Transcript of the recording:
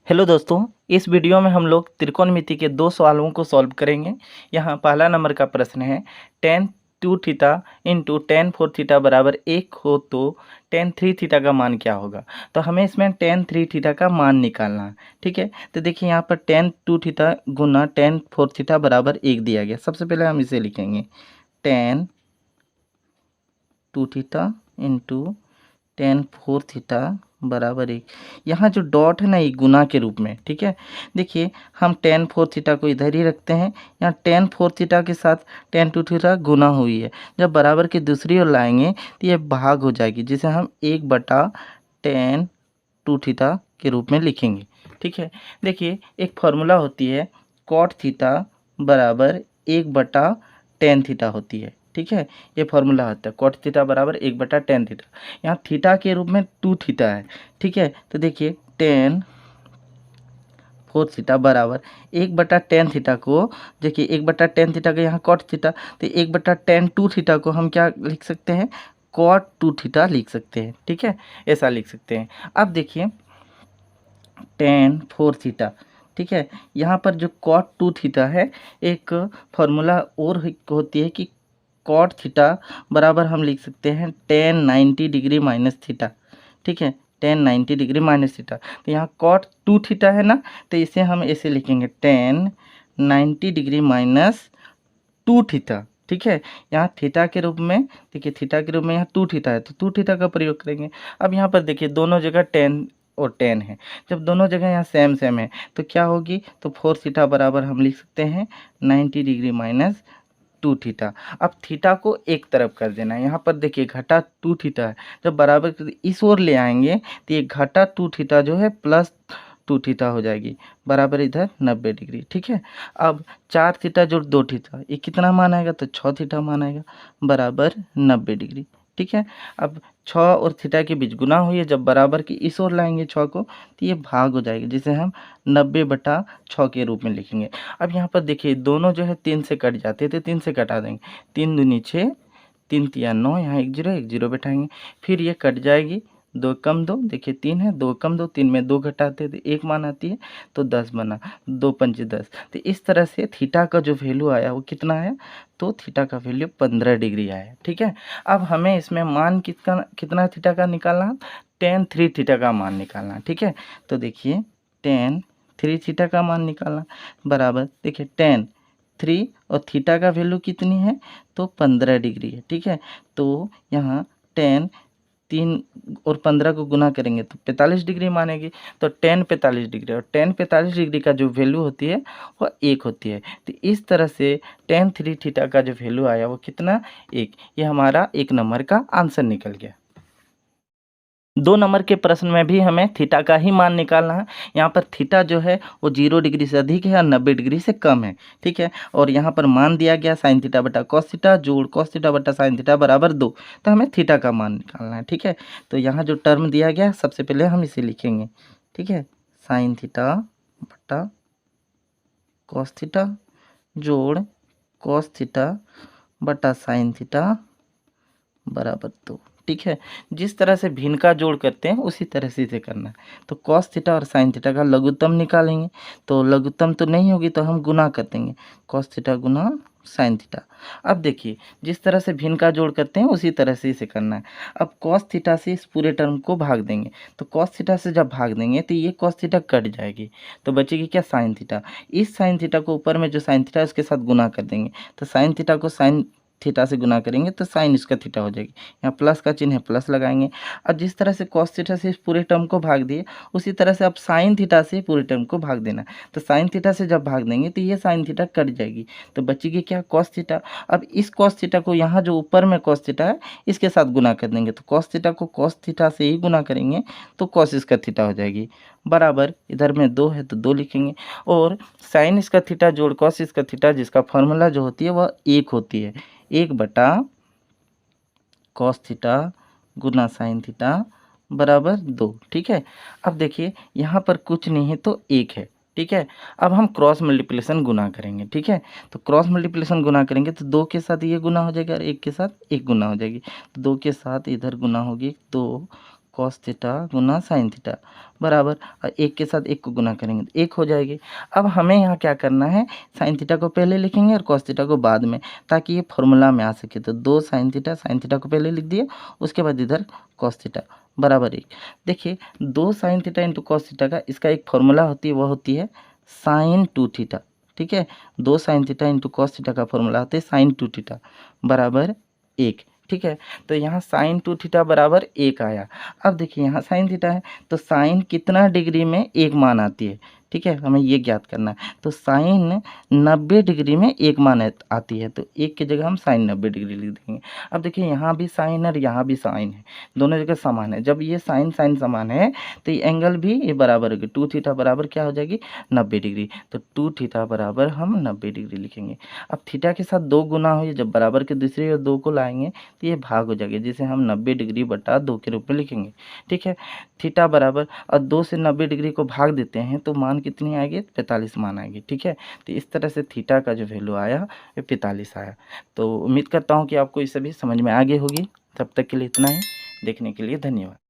Hello दोस्तों, इस video में हम लोग त्रिकोणमिति के दो सवालों को सॉल्व करेंगे। यहाँ पहला नंबर का प्रश्न है tan 2 theta into tan 4 theta बराबर 1 हो तो tan 3 थीटा का मान क्या होगा। तो हमें इसमें tan 3 थीटा का मान निकालना है। ठीक है, तो देखिए यहाँ पर tan 2 थीटा गुना tan 4 थीटा बराबर 1 दिया गया। सबसे पहले हम इसे लिखेंगे tan 2 theta into tan 4 theta बराबर 1। यहाँ जो डॉट है ना ये गुना के रूप में। ठीक है, देखिए हम tan 4 थीटा को इधर ही रखते हैं। यहाँ tan 4 थीटा के साथ tan 2 थीटा गुना हुई है, जब बराबर की दूसरी ओर लाएंगे तो ये भाग हो जाएगी, जिसे हम 1/tan 2 थीटा के रूप में लिखेंगे। ठीक है, देखिए एक फार्मूला होती है cot थीटा बराबर 1/tan थीटा होती है। ठीक है, ये फार्मूला होता है cot थीटा बराबर 1/tan थीटा। यहाँ थीटा के रूप में 2 थीटा है। ठीक है, तो देखिए tan 4 थीटा बराबर 1/tan थीटा को, देखिए 1/tan थीटा का यहाँ cot थीटा, तो 1/tan 2 थीटा को हम क्या लिख सकते हैं, cot 2 थीटा लिख सकते हैं। ठीक है, ऐसा लिख सकते हैं। अब देखिए tan 4 थीटा, ठीक है, यहाँ पर जो cot 2 थीटा है, एक फार्मूला और होती है कि cot थीटा बराबर हम लिख सकते हैं tan 90 डिग्री माइनस थीटा। ठीक है, tan 90 डिग्री माइनस थीटा, तो यहाँ cot 2 थीटा है ना, तो इसे हम ऐसे लिखेंगे tan 90 डिग्री माइनस 2 थीटा। ठीक है, यहाँ थीटा के रूप में, देखिए थीटा के रूप में यहाँ 2 थीटा है, तो 2 थीटा का प्रयोग करेंगे। अब यहाँ पर देखिए दोनों जगह tan और tan है, जब दोनों जगह यहाँ सेम सेम है तो क्या होगी, तो 4 थीटा बराबर हम लिख सकते हैं 90 डिग्री माइनस 2 थीटा। अब थीटा को एक तरफ कर देना है। यहाँ पर देखिए घटा 2 थीटा है, जब बराबर इस ओर ले आएंगे तो ये घटा 2 थीटा जो है प्लस 2 थीटा हो जाएगी, बराबर इधर 90 डिग्री। ठीक है, अब 4 थीटा जोड़ 2 थीटा, ये कितना मान आएगा, तो 6 थीटा मान आएगा, बराबर 90 डिग्री। ठीक है, अब 6 और थीटा के बीच गुना हुई है, जब बराबर की इस ओर लाएंगे 6 को तो ये भाग हो जाएगी, जिसे हम 90/6 के रूप में लिखेंगे। अब यहाँ पर देखिए दोनों जो है 3 से कट जाते थे, 3 से कटा देंगे, 3 दूनी 6, 3 तिया 9, यहाँ 1 0 बैठाएंगे, फिर ये कट जाएगी, 2 कम 2, देखिए 3 है, 2 कम 2, 3 में 2 घटाते तो 1 मान आती है, तो 10 बना, 2 पंच 10। तो इस तरह से थीटा का जो वैल्यू आया वो कितना आया, तो थीटा का वैल्यू 15 डिग्री आया। ठीक है, अब हमें इसमें मान कितना थीटा का निकालना है, tan 3 थीटा का मान निकालना है। ठीक है, तो देखिए tan 3 थीटा का मान निकालना बराबर, देखिए tan 3 और थीटा का वैल्यू कितनी है, तो 15 डिग्री है। ठीक है, तो यहाँ tan 3 और 15 को गुना करेंगे तो 45 डिग्री मानेगी, तो tan 45 डिग्री, और tan 45 डिग्री का जो वैल्यू होती है वो 1 होती है। तो इस तरह से tan 3 थीटा का जो वैल्यू आया वो कितना, 1। ये हमारा 1 नंबर का आंसर निकल गया। 2 नंबर के प्रश्न में भी हमें थीटा का ही मान निकालना है। यहाँ पर थीटा जो है वो 0 डिग्री से अधिक है और 90 डिग्री से कम है। ठीक है, और यहाँ पर मान दिया गया sin थीटा बटा cos थीटा जोड़ cos थीटा बटा sin थीटा बराबर 2, तो हमें थीटा का मान निकालना है। ठीक है, तो यहाँ जो टर्म दिया गया सबसे पहले हम इसे लिखेंगे। ठीक है, sin थीटा बटा cos थीटा जोड़ cos थीटा बटा sin थीटा बराबर 2। ठीक है, जिस तरह से भिन्न का जोड़ करते हैं उसी तरह से इसे करना है। तो cos थीटा और sin थीटा का लघुत्तम निकालेंगे, तो लघुत्तम तो नहीं होगी तो हम गुना कर देंगे, cos थीटा गुना sin थीटा। अब देखिए जिस तरह से भिन्न का जोड़ करते हैं उसी तरह से इसे करना है। अब cos थीटा से इस पूरे टर्म को भाग देंगे, तो cos थीटा से जब भाग देंगे तो ये cos थीटा कट जाएगी, तो बचेगी क्या, sin थीटा। इस sin थीटा को ऊपर में जो sin थीटा है उसके साथ गुना कर देंगे, तो sin थीटा को sin थीटा से गुना करेंगे तो साइन इसका थीटा हो जाएगी, यहाँ प्लस का चिन्ह है प्लस लगाएंगे। अब जिस तरह से cos थीटा से इस पूरे टर्म को भाग दिए उसी तरह से अब साइन थीटा से पूरे टर्म को भाग देना, तो साइन थीटा से जब भाग देंगे तो ये साइन थीटा कट जाएगी, तो बचेगी क्या, cos थीटा। अब इस cos थीटा को यहाँ जो ऊपर में cos थीटा है इसके साथ गुना कर देंगे, तो cos थीटा को cos थीटा से ही गुना करेंगे तो cos इसका थीटा हो जाएगी, बराबर इधर में 2 है तो 2 लिखेंगे, और साइन इसका थीटा जोड़ cos इसका थीटा जिसका फॉर्मूला जो होती है वह 1 होती है, 1/cos थीटा गुना साइन थीटा बराबर 2। ठीक है, अब देखिए यहाँ पर कुछ नहीं है तो 1 है। ठीक है, अब हम क्रॉस मल्टीप्लिकेशन गुना करेंगे। ठीक है, तो क्रॉस मल्टीप्लिकेशन गुना करेंगे तो 2 के साथ ये गुना हो जाएगा और 1 के साथ 1 गुना हो जाएगी, तो 2 के साथ इधर गुना होगी, 2 कॉस थीटा गुना साइन थीटा बराबर, और एक के साथ एक को गुना करेंगे तो एक हो जाएगी। अब हमें यहाँ क्या करना है, साइन थीटा को पहले लिखेंगे और कॉस थीटा को बाद में, ताकि ये फॉर्मूला में आ सके। तो 2 साइन थीटा को पहले लिख दिया, उसके बाद इधर कॉस थीटा बराबर 1। देखिए 2 sine theta into cos theta का इसका एक फॉर्मूला होती है, वह होती है साइन 2 थीटा। ठीक है, 2 sine theta into cos theta का फॉर्मूला होता है साइन 2 थीटा बराबर 1। ठीक है, तो यहाँ साइन 2 थीटा बराबर 1 आया। अब देखिए यहाँ साइन थीटा है तो साइन कितना डिग्री में 1 मान आती है। ठीक है, हमें ये ज्ञात करना है। तो साइन 90 डिग्री में 1 मान आती है, तो 1 की जगह हम साइन 90 डिग्री लिख देंगे। अब देखिए यहाँ भी साइन है और यहाँ भी साइन है, दोनों जगह समान है। जब ये साइन साइन समान है तो ये एंगल भी ये बराबर होगी। 2 थीटा बराबर क्या हो जाएगी, 90 डिग्री। तो 2 थीटा बराबर हम 90 डिग्री लिखेंगे। अब थीटा के साथ 2 गुना हो, जब बराबर के दूसरी और 2 को लाएंगे तो ये भाग हो जाएगा, जिसे हम 90 डिग्री बटा 2 के रूप में लिखेंगे। ठीक है, थीटा बराबर, और 2 से 90 डिग्री को भाग देते हैं तो मान कितनी आएगी, 45 मान आएगी। ठीक है, तो इस तरह से थीटा का जो वैल्यू आया वो 45 आया। तो उम्मीद करता हूँ कि आपको ये सभी समझ में आ गई होगी। तब तक के लिए इतना ही, देखने के लिए धन्यवाद।